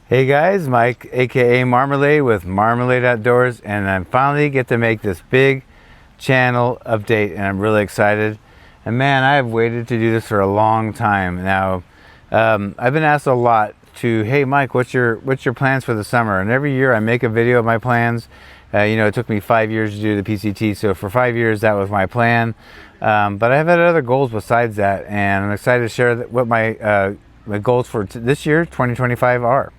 Hey guys, Mike aka Marmalade with Marmalade Outdoors, and I finally get to make this big channel update and I'm really excited. And man, I have waited to do this for a long time now. I've been asked a lot to, hey Mike, what's your plans for the summer? And every year I make a video of my plans. It took me 5 years to do the PCT, so for 5 years that was my plan. But I've had other goals besides that, and I'm excited to share what my goals for this year, 2025, are.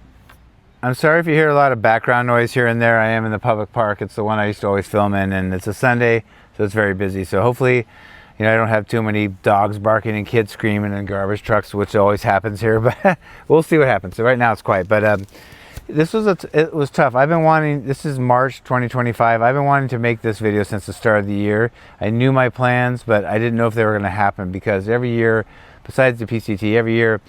I'm sorry if you hear a lot of background noise here and there. I am in the public park. It's the one I used to always film in, and it's a Sunday, so it's very busy. So hopefully, I don't have too many dogs barking and kids screaming and garbage trucks, which always happens here, but we'll see what happens. So right now it's quiet, but it was tough. This is March 2025. I've been wanting to make this video since the start of the year. I knew my plans, but I didn't know if they were going to happen because every year, besides the PCT, every year,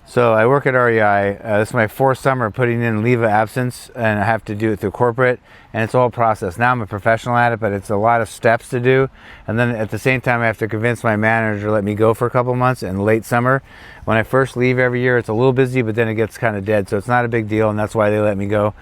so I work at REI. This is my fourth summer putting in leave of absence, and I have to do it through corporate, and it's all process. Now I'm a professional at it, but it's a lot of steps to do. And then at the same time, I have to convince my manager to let me go for a couple months in late summer. When I first leave every year, it's a little busy, but then it gets kind of dead. So it's not a big deal, and that's why they let me go.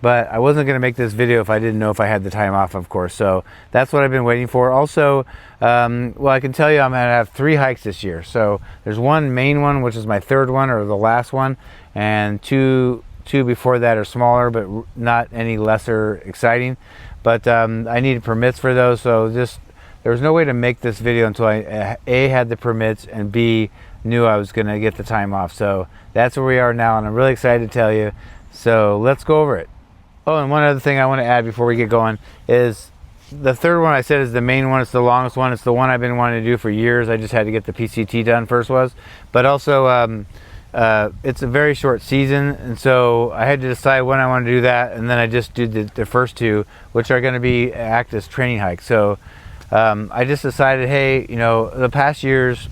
But I wasn't going to make this video if I didn't know if I had the time off, of course. So that's what I've been waiting for. Also, well, I can tell you I'm going to have 3 hikes this year. So there's one main one, which is my third one or the last one, and two before that are smaller, but not any lesser exciting. But I needed permits for those, so there was no way to make this video until I A, had the permits, and B, knew I was going to get the time off. So that's where we are now, and I'm really excited to tell you. So let's go over it. Oh, and one other thing I want to add before we get going is the third one I said is the main one. It's the longest one. It's the one I've been wanting to do for years. I just had to get the PCT done first but also it's a very short season, and so I had to decide when I want to do that, and then I just did the first 2, which are going to act as training hikes. So I just decided, hey, the past years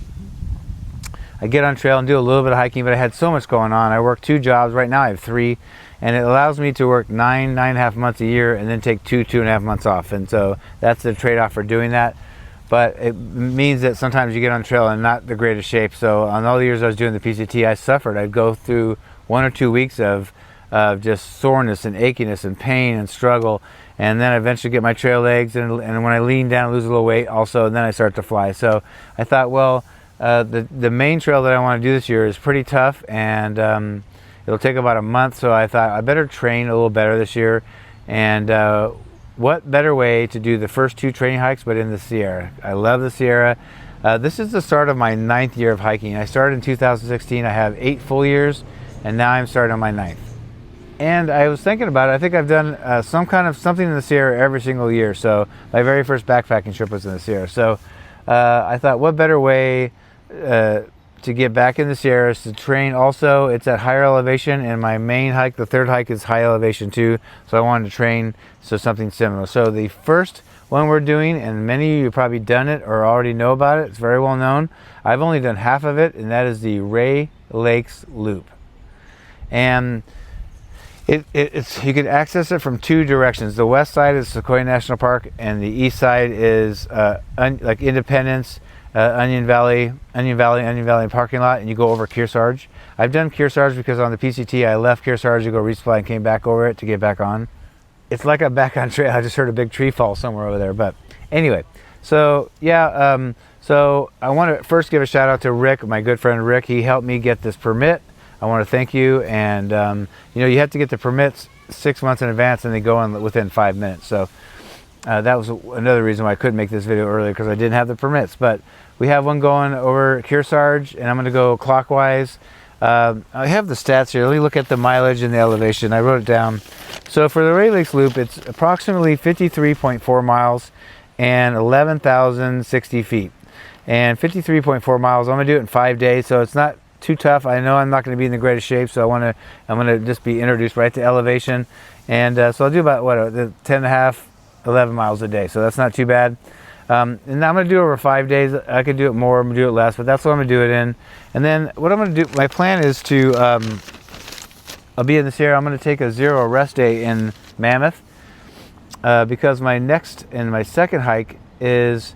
I get on trail and do a little bit of hiking, but I had so much going on. I work 2 jobs. Right now I have 3. And it allows me to work 9.5 months a year and then take 2.5 months off. And so that's the trade-off for doing that. But it means that sometimes you get on trail in not the greatest shape. So on all the years I was doing the PCT, I suffered. I'd go through 1 or 2 weeks of just soreness and achiness and pain and struggle. And then I eventually get my trail legs. And when I lean down, I lose a little weight also. And then I start to fly. So I thought, well, the main trail that I want to do this year is pretty tough. And it'll take about a month, so I thought I better train a little better this year. And what better way to do the first 2 training hikes but in the Sierra. I love the Sierra. This is the start of my 9th year of hiking. I started in 2016. I have 8 full years, and now I'm starting on my 9th. And I was thinking about it. I think I've done something in the Sierra every single year. So my very first backpacking trip was in the Sierra. So I thought, what better way to get back in the Sierras to train. Also, it's at higher elevation, and my main hike, the third hike, is high elevation too, so I wanted to train something similar. So the first one we're doing, and many of you have probably done it or already know about it, it's very well known. I've only done half of it, and that is the Ray Lakes Loop. And it's you can access it from 2 directions. The west side is Sequoia National Park, and the east side is like Independence, Onion Valley parking lot, and you go over Kearsarge. I've done Kearsarge because on the PCT I left Kearsarge to go resupply and came back over it to get back on. It's like I'm back on trail. I just heard a big tree fall somewhere over there, but anyway. So yeah, so I want to first give a shout out to Rick, my good friend Rick. He helped me get this permit. I want to thank you. And you have to get the permits 6 months in advance, and they go in within 5 minutes. So that was another reason why I couldn't make this video earlier, because I didn't have the permits. But we have one going over Kearsarge, and I'm going to go clockwise. I have the stats here. Let me look at the mileage and the elevation. I wrote it down. So for the Ray Lakes Loop, it's approximately 53.4 miles and 11,060 feet. And 53.4 miles, I'm going to do it in 5 days, so it's not too tough. I know I'm not going to be in the greatest shape, so I'm going to just be introduced right to elevation. And so I'll do about 10.5, 11 miles a day, so that's not too bad. And I'm going to do it over 5 days. I could do it more, I'm going to do it less, but that's what I'm going to do it in. And then what I'm going to do, my plan is to, I'll be in the Sierra. I'm going to take a 0 rest day in Mammoth because my second hike is,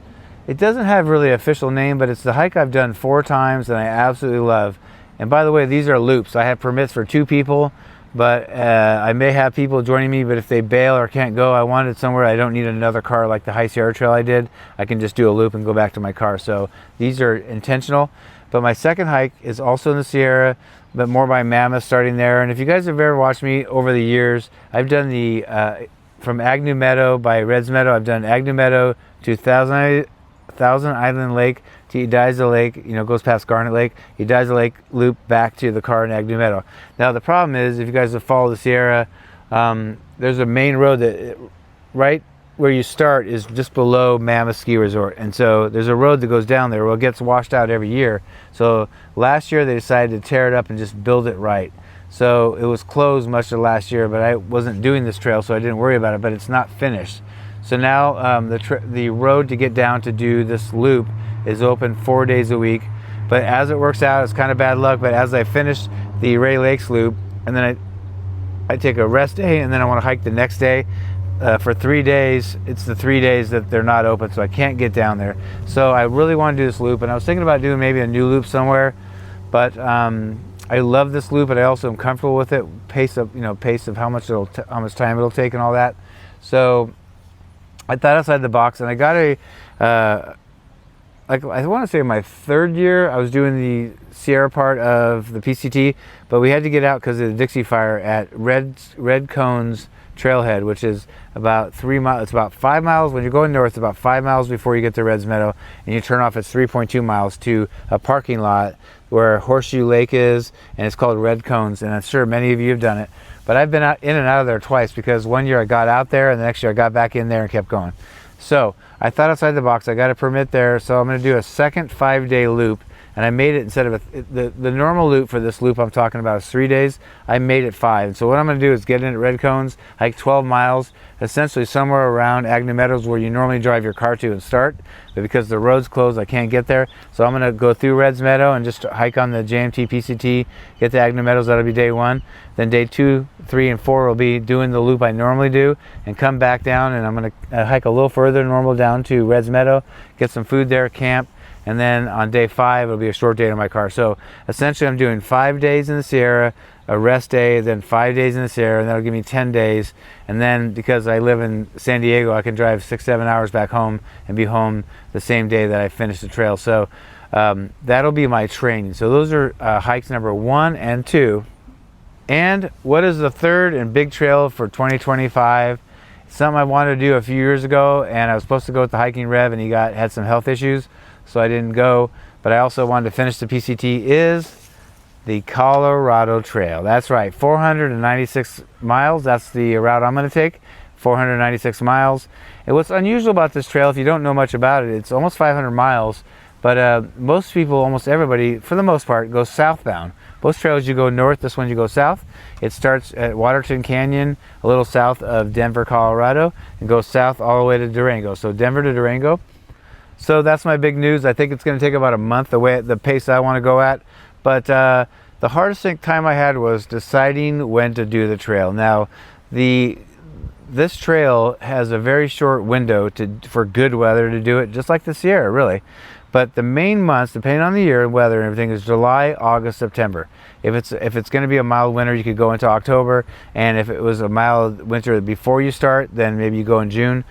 it doesn't have really an official name, but it's the hike I've done 4 times and I absolutely love. And by the way, these are loops. I have permits for 2 people, but I may have people joining me, but if they bail or can't go, I wanted somewhere I don't need another car like the High Sierra Trail I did. I can just do a loop and go back to my car. So these are intentional. But my second hike is also in the Sierra, but more by Mammoth, starting there. And if you guys have ever watched me over the years, I've done the from Agnew Meadow by Reds Meadow. I've done Agnew Meadow to Thousand Island Lake to Ediza Lake, you know, goes past Garnet Lake, Ediza Lake loop back to the car in Agnew Meadow. Now the problem is, if you guys have followed the Sierra, there's a main road that right where you start is just below Mammoth Ski Resort, and so there's a road that goes down there. Well, it gets washed out every year. So last year they decided to tear it up and just build it right. So it was closed much of last year, but I wasn't doing this trail, so I didn't worry about it. But it's not finished. So now the road to get down to do this loop is open 4 days a week. But as it works out, it's kind of bad luck. But as I finish the Ray Lakes loop, and then I take a rest day, and then I want to hike the next day. For 3 days, it's the 3 days that they're not open, so I can't get down there. So I really want to do this loop, and I was thinking about doing maybe a new loop somewhere, but I love this loop, but I also am comfortable with it. Pace of how much time it'll take and all that. So I thought outside the box, and I got I want to say my 3rd year I was doing the Sierra part of the PCT, but we had to get out because of the Dixie Fire at Red Cones Trailhead, which is about 3 miles. It's about 5 miles when you're going north. About 5 miles before you get to Reds Meadow, and you turn off. It's 3.2 miles to a parking lot where Horseshoe Lake is, and it's called Red Cones. And I'm sure many of you have done it, but I've been in and out of there twice, because one year I got out there, and the next year I got back in there and kept going. So I thought outside the box. I got a permit there, so I'm going to do a second 5-day loop. And I made it, instead of the normal loop for this loop I'm talking about is 3 days, I made it 5. And so what I'm going to do is get in at Red Cones, hike 12 miles, essentially somewhere around Agnew Meadows where you normally drive your car to and start. But because the road's closed, I can't get there. So I'm going to go through Reds Meadow and just hike on the JMT PCT, get to Agnew Meadows. That'll be day 1. Then day 2, 3, and 4 will be doing the loop I normally do, and come back down, and I'm going to hike a little further than normal down to Reds Meadow, get some food there, camp. And then on day 5, it'll be a short day to my car. So essentially I'm doing 5 days in the Sierra, a rest day, then 5 days in the Sierra, and that'll give me 10 days. And then because I live in San Diego, I can drive 6-7 hours back home and be home the same day that I finish the trail. So that'll be my training. So those are hikes number 1 and 2. And what is the 3rd and big trail for 2025? Something I wanted to do a few years ago, and I was supposed to go with the hiking Rev, and he had some health issues, so I didn't go. But I also wanted to finish the PCT, is the Colorado Trail. That's right, 496 miles. That's the route I'm going to take, 496 miles. And what's unusual about this trail, if you don't know much about it, it's almost 500 miles. But most people, almost everybody, for the most part, goes southbound. Most trails you go north, this one you go south. It starts at Waterton Canyon, a little south of Denver, Colorado, and goes south all the way to Durango. So Denver to Durango. So that's my big news. I think it's going to take about a month, the pace I want to go at. But the hardest time I had was deciding when to do the trail. Now, this trail has a very short window for good weather to do it, just like the Sierra, really. But the main months, depending on the year and weather and everything, is July, August, September. If it's going to be a mild winter, you could go into October. And if it was a mild winter before you start, then maybe you go in June.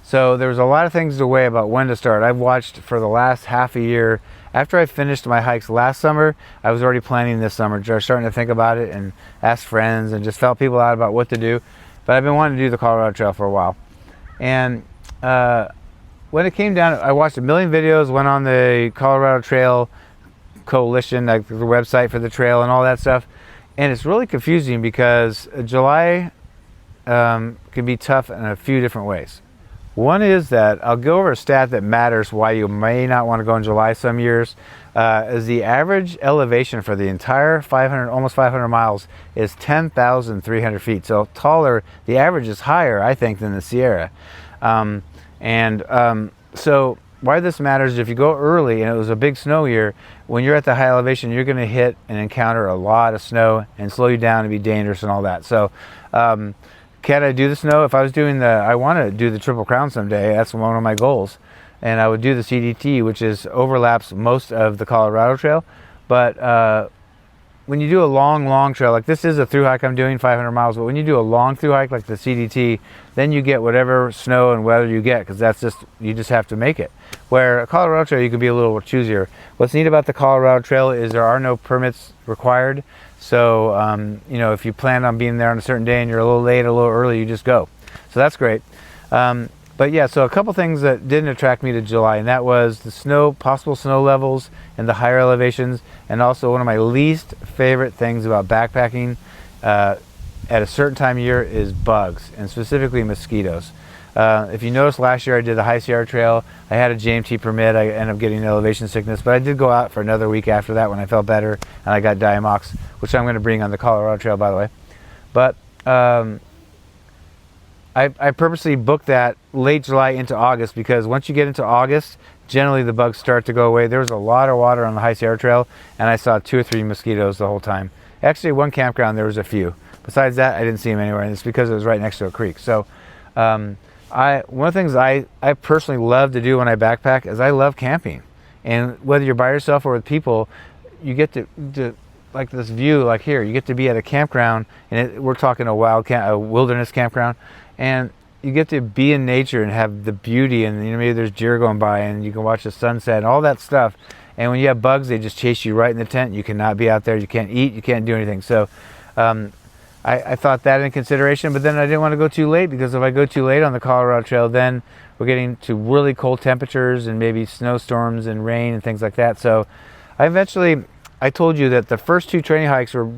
So there's a lot of things to weigh about when to start. I've watched for the last half a year. After I finished my hikes last summer, I was already planning this summer. Just starting to think about it and ask friends and just felt people out about what to do. But I've been wanting to do the Colorado Trail for a while. And when it came down, I watched a million videos, went on the Colorado Trail Coalition, like the website for the trail and all that stuff. And it's really confusing because July can be tough in a few different ways. One is that I'll go over a stat that matters why you may not want to go in July some years. Is the average elevation for the entire almost 500 miles is 10,300 feet. So taller, the average is higher, I think, than the Sierra. So why this matters is if you go early and it was a big snow year, when you're at the high elevation, you're going to hit and encounter a lot of snow and slow you down and be dangerous and all that. So can I do the snow? If I was doing I want to do the Triple Crown someday. That's one of my goals. And I would do the CDT, which overlaps most of the Colorado Trail. But when you do a long trail, like this is a through hike I'm doing 500 miles, but when you do a long through hike like the CDT, then you get whatever snow and weather you get, because that's just, you just have to make it. Where a Colorado Trail, you can be a little choosier. What's neat about the Colorado Trail is there are no permits required. So, you know, if you plan on being there on a certain day and you're a little late, a little early, you just go. So that's great. But yeah, so a couple things that didn't attract me to July, and that was the snow, possible snow levels and the higher elevations, and also one of my least favorite things about backpacking at a certain time of year is bugs, and specifically mosquitoes. If you noticed, last year I did the High Sierra Trail. I had a JMT permit. I ended up getting elevation sickness, but I did go out for another week after that when I felt better, and I got Diamox, which I'm going to bring on the Colorado Trail, by the way. But I purposely booked that late July into August, because once you get into August, generally the bugs start to go away. There was a lot of water on the High Sierra Trail, and I saw 2 or 3 mosquitoes the whole time. Actually, one campground there was a few. Besides that, I didn't see them anywhere, and it's because it was right next to a creek. So one of the things I personally love to do when I backpack is I love camping. And whether you're by yourself or with people, you get to like this view, like here, you get to be at a campground, and we're talking a wilderness campground, and you get to be in nature and have the beauty, and you know, maybe there's deer going by and you can watch the sunset and all that stuff. And when you have bugs, they just chase you right in the tent. You cannot be out there, you can't eat, you can't do anything. So I thought that in consideration, but then I didn't want to go too late, because if I go too late on the Colorado Trail, then we're getting to really cold temperatures and maybe snowstorms and rain and things like that. So I told you that the first 2 training hikes were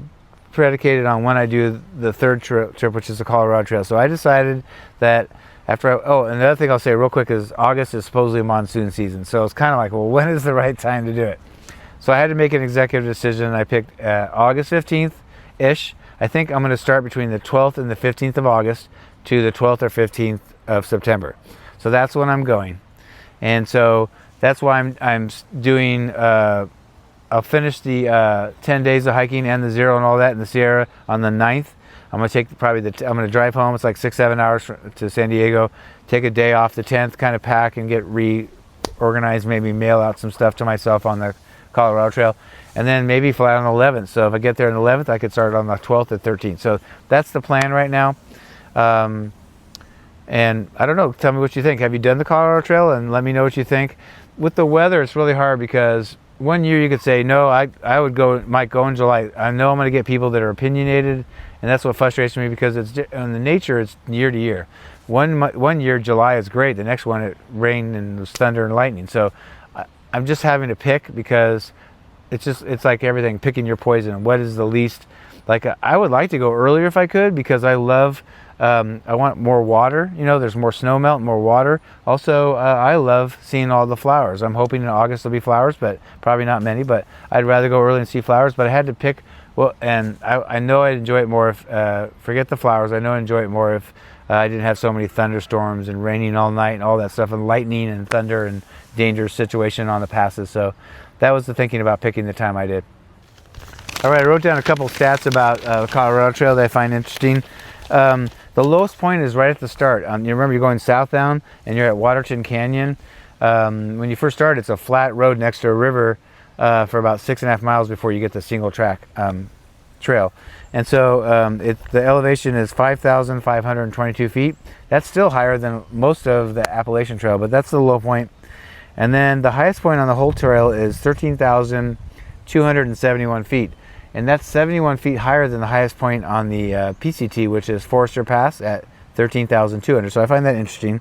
predicated on when I do the third trip, which is the Colorado Trail. So I decided that and the other thing I'll say real quick is August is supposedly monsoon season. So it's kind of like, well, when is the right time to do it? So I had to make an executive decision. I picked August 15th-ish. I think I'm going to start between the 12th and the 15th of August to the 12th or 15th of September. So that's when I'm going. And so that's why I'm doing, I'll finish the 10 days of hiking and the zero and all that in the Sierra on the 9th. I'm going to take I'm going to drive home. It's like 6-7 hours to San Diego. Take a day off the 10th, kind of pack and get reorganized, maybe mail out some stuff to myself on the Colorado Trail, and then maybe fly on the 11th. So if I get there on the 11th, I could start on the 12th or 13th. So that's the plan right now. And I don't know, tell me what you think. Have you done the Colorado Trail? And let me know what you think. With the weather, it's really hard, because one year you could say, no, I might go in July. I know I'm going to get people that are opinionated, and that's what frustrates me, because it's in the nature, it's year to year. One year July is great. The next one it rained and was thunder and lightning. So I'm just having to pick, because it's like everything, picking your poison. What is the least, like I would like to go earlier if I could, because I love, I want more water. You know, there's more snow melt, more water. Also, I love seeing all the flowers. I'm hoping in August there'll be flowers, but probably not many. But I'd rather go early and see flowers. But I had to pick. Well, and I know I'd enjoy it more if, forget the flowers, I know I'd enjoy it more if I didn't have so many thunderstorms and raining all night and all that stuff, and lightning and thunder and dangerous situation on the passes. So that was the thinking about picking the time I did. All right, I wrote down a couple stats about the Colorado Trail that I find interesting. The lowest point is right at the start. You remember you're going southbound and you're at Waterton Canyon. When you first start, it's a flat road next to a river for about 6.5 miles before you get the single track trail. And so the elevation is 5,522 feet. That's still higher than most of the Appalachian Trail, but that's the low point. And then the highest point on the whole trail is 13,271 feet. And that's 71 feet higher than the highest point on the PCT, which is Forester Pass at 13,200. So I find that interesting.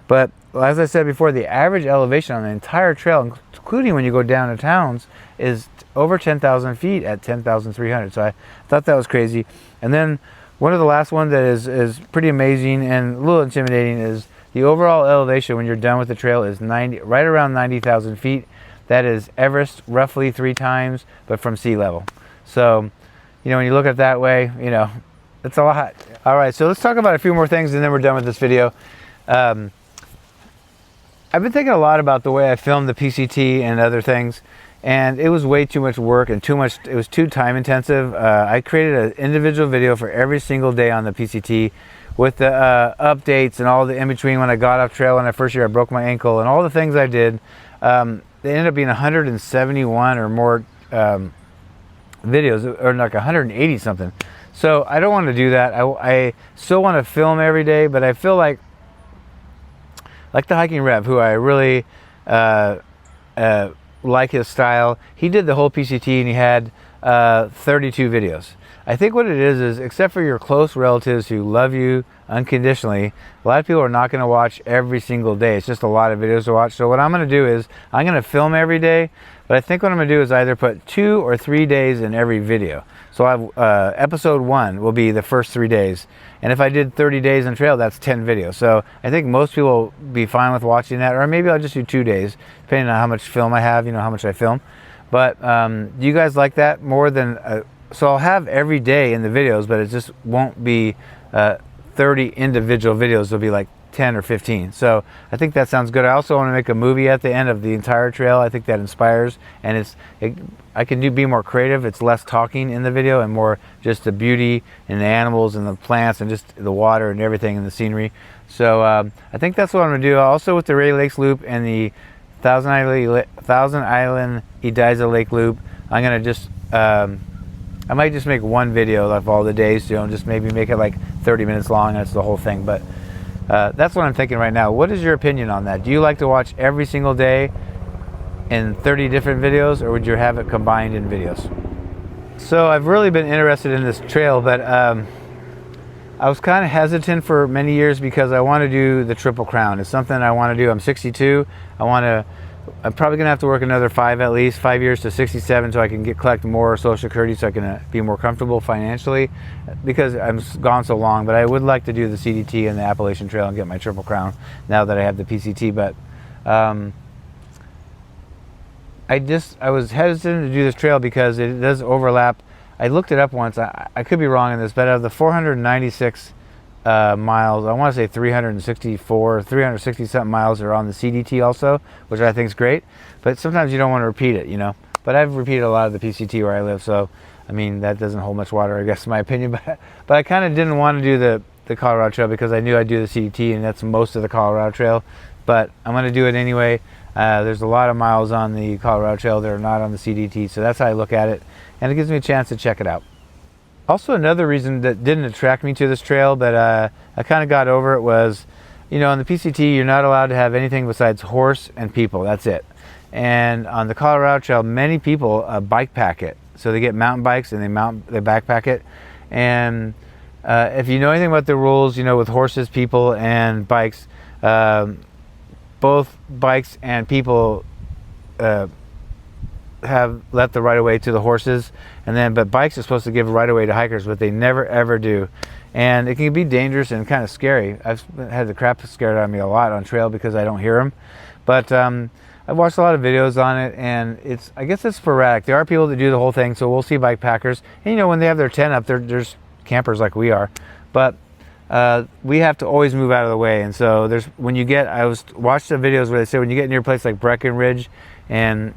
But as I said before, the average elevation on the entire trail, including when you go down to towns, is over 10,000 feet at 10,300. So I thought that was crazy. And then one of the last ones that is pretty amazing and a little intimidating is the overall elevation when you're done with the trail is right around 90,000 feet. That is Everest roughly 3 times, but from sea level. So, you know, when you look at it that way, you know, it's a lot. All right, so let's talk about a few more things and then we're done with this video. I've been thinking a lot about the way I filmed the PCT and other things, and it was way too much work and it was too time intensive. I created an individual video for every single day on the PCT with the updates and all the in between when I got off trail. When first year I broke my ankle and all the things I did. They ended up being 171 or more videos, or like 180 something. So I don't want to do that. I still want to film every day, but I feel like the Hiking Rev, who I really like his style. He did the whole PCT and he had 32 videos. I think what it is except for your close relatives who love you unconditionally, a lot of people are not going to watch every single day. It's just a lot of videos to watch. So what I'm going to do is I'm going to film every day, but I think what I'm going to do is either put 2 or 3 days in every video. So I have episode 1 will be the first 3 days, and if I did 30 days in trail, that's 10 videos. So I think most people will be fine with watching that, or maybe I'll just do 2 days depending on how much film I have, how much I film. But do you guys like that more than so I'll have every day in the videos, but it just won't be 30 individual videos. It'll be like 10 or 15. So I think that sounds good. I also want to make a movie at the end of the entire trail. I think that inspires, and I can be more creative. It's less talking in the video and more just the beauty and the animals and the plants and just the water and everything and the scenery. So I think that's what I'm going to do. Also with the Ray Lakes Loop and the Thousand Island Ediza Lake Loop, I'm going to just I might just make one video of all the days, just maybe make it like 30 minutes long. That's the whole thing. But that's what I'm thinking right now. What is your opinion on that? Do you like to watch every single day in 30 different videos, or would you have it combined in videos? So I've really been interested in this trail, but I was kind of hesitant for many years because I want to do the Triple Crown. It's something I want to do. I'm 62. I'm probably going to have to work another 5 years to 67 so I can collect more Social Security, so I can be more comfortable financially, because I'm gone so long. But I would like to do the CDT and the Appalachian Trail and get my Triple Crown now that I have the PCT. But I was hesitant to do this trail because it does overlap. I looked it up once. I could be wrong in this, but out of the 496 miles, I want to say 360 something miles are on the CDT also, which I think is great. But sometimes you don't want to repeat it, But I've repeated a lot of the PCT where I live, so I mean that doesn't hold much water, I guess, in my opinion. But I kind of didn't want to do the Colorado Trail because I knew I'd do the CDT, and that's most of the Colorado Trail. But I'm going to do it anyway. There's a lot of miles on the Colorado Trail that are not on the CDT, so that's how I look at it, and it gives me a chance to check it out. Also, another reason that didn't attract me to this trail, but I kind of got over it, was, on the PCT, you're not allowed to have anything besides horse and people. That's it. And on the Colorado Trail, many people bike pack it. So they get mountain bikes and they backpack it. And if you know anything about the rules, with horses, people, and bikes, both bikes and people have left the right of way to the horses, but bikes are supposed to give right of way to hikers, but they never ever do, and it can be dangerous and kind of scary. I've had the crap scared out of me a lot on trail because I don't hear them, but I've watched a lot of videos on it, and I guess it's sporadic. There are people that do the whole thing, so we'll see bike packers, and when they have their tent up, there's campers like we are, but we have to always move out of the way. And so I watched the videos where they say when you get near a place like Breckenridge and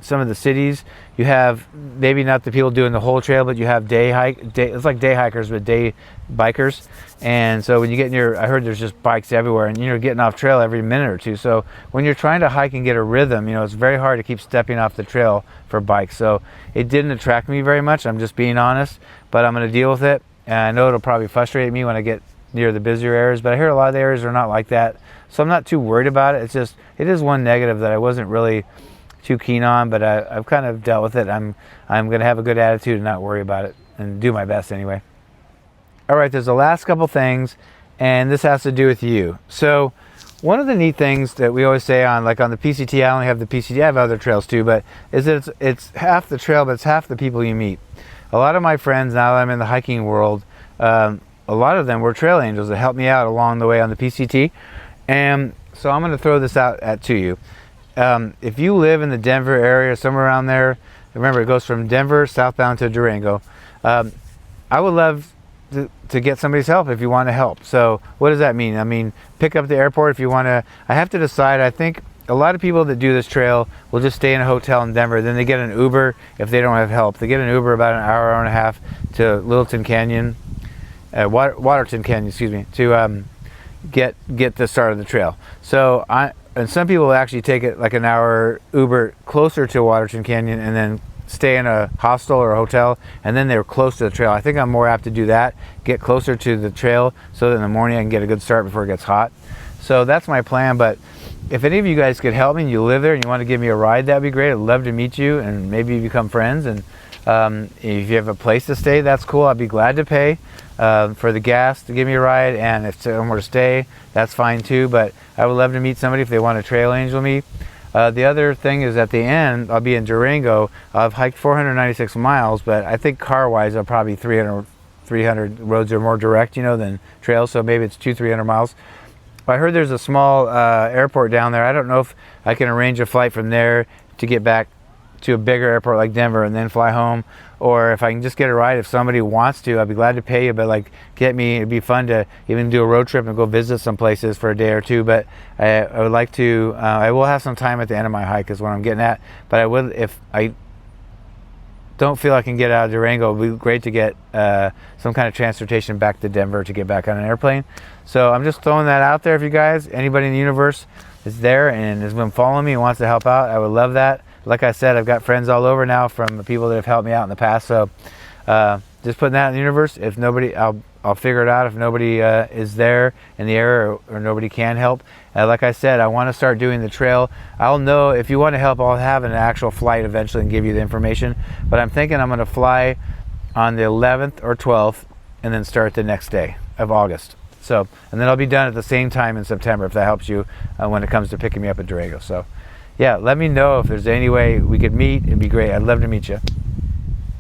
some of the cities, you have maybe not the people doing the whole trail, but you have it's like day hikers with day bikers. And so when you get near, I heard there's just bikes everywhere, and you're getting off trail every minute or two. So when you're trying to hike and get a rhythm, it's very hard to keep stepping off the trail for bikes. So it didn't attract me very much. I'm just being honest, but I'm going to deal with it. And I know it'll probably frustrate me when I get near the busier areas, but I hear a lot of the areas are not like that. So I'm not too worried about it. It is one negative that I wasn't really too keen on, but I've kind of dealt with it. I'm going to have a good attitude and not worry about it and do my best anyway. All right, there's the last couple things, and this has to do with you. So one of the neat things that we always say on the PCT, I only have the PCT, I have other trails too, but is that it's half the trail, but it's half the people you meet. A lot of my friends, now that I'm in the hiking world, a lot of them were trail angels that helped me out along the way on the PCT. And so I'm going to throw this out to you. If you live in the Denver area, somewhere around there, remember it goes from Denver southbound to Durango, I would love to get somebody's help if you want to help. So what does that mean? I mean, pick up the airport if you want to. I have to decide. I think a lot of people that do this trail will just stay in a hotel in Denver. Then they get an Uber if they don't have help. They get an Uber about an hour and a half to Littleton Canyon, Waterton Canyon, excuse me, to get the start of the trail. So and some people will actually take it like an hour Uber closer to Waterton Canyon and then stay in a hostel or a hotel, and then they're close to the trail. I think I'm more apt to do that, get closer to the trail so that in the morning I can get a good start before it gets hot. So that's my plan. But if any of you guys could help me and you live there and you want to give me a ride, that'd be great. I'd love to meet you and maybe become friends. And if you have a place to stay, that's cool. I'd be glad to pay for the gas to give me a ride, and if somewhere to stay, that's fine too. But I would love to meet somebody if they want to trail angel me. The other thing is at the end, I'll be in Durango. I've hiked 496 miles, but I think car-wise, I'll probably 300 roads are more direct, you know, than trails. So maybe it's 200-300 miles. I heard there's a small airport down there. I don't know if I can arrange a flight from there to get back to a bigger airport like Denver and then fly home, or if I can just get a ride. If somebody wants to, I'd be glad to pay you, but like get me, it'd be fun to even do a road trip and go visit some places for a day or two. But I would like to, I will have some time at the end of my hike is what I'm getting at, but I would, if I don't feel I can get out of Durango, it would be great to get some kind of transportation back to Denver to get back on an airplane. So I'm just throwing that out there. If you guys, anybody in the universe is there and has been following me and wants to help out, I would love that. Like I said, I've got friends all over now from the people that have helped me out in the past. So just putting that in the universe. If nobody, I'll figure it out. If nobody is there in the area or nobody can help. Like I said, I want to start doing the trail. I'll know if you want to help. I'll have an actual flight eventually and give you the information. But I'm thinking I'm going to fly on the 11th or 12th and then start the next day of August. So, and then I'll be done at the same time in September if that helps you when it comes to picking me up at Durango. So. Yeah, let me know if there's any way we could meet. It'd be great. I'd love to meet you.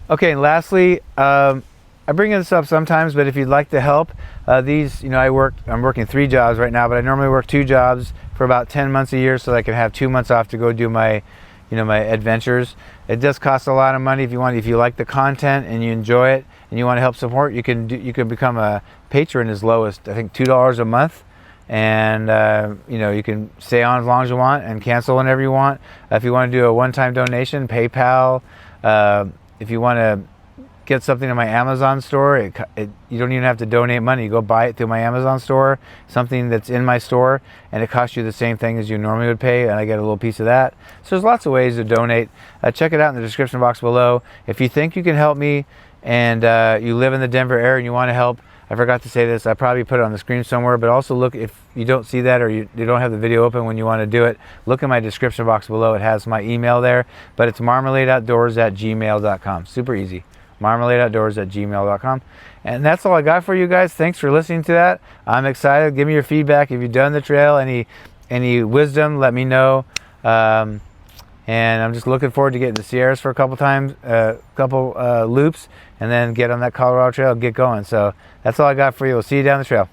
Okay, and lastly, I bring this up sometimes, but if you'd like to help, these, you know, I'm working 3 jobs right now, but I normally work 2 jobs for about 10 months a year so that I can have 2 months off to go do my, you know, my adventures. It does cost a lot of money. If you like the content and you enjoy it and you want to help support, you can become a patron as low as, I think, $2 a month. And you know, you can stay on as long as you want and cancel whenever you want. If you want to do a one-time donation, PayPal. If you want to get something in my Amazon store, you don't even have to donate money. You go buy it through my Amazon store, something that's in my store, and it costs you the same thing as you normally would pay, and I get a little piece of that. So there's lots of ways to donate. Check it out in the description box below. If you think you can help me and you live in the Denver area and you want to help, I forgot to say this, I probably put it on the screen somewhere, but also look, if you don't see that or you don't have the video open when you want to do it, look in my description box below. It has my email there, but it's marmaladeoutdoors@gmail.com. Super easy. marmaladeoutdoors@gmail.com. And that's all I got for you guys. Thanks for listening to that. I'm excited. Give me your feedback. If you've done the trail, any wisdom, let me know. And I'm just looking forward to getting the Sierras for a couple times, loops, and then get on that Colorado trail and get going. So that's all I got for you. We'll see you down the trail.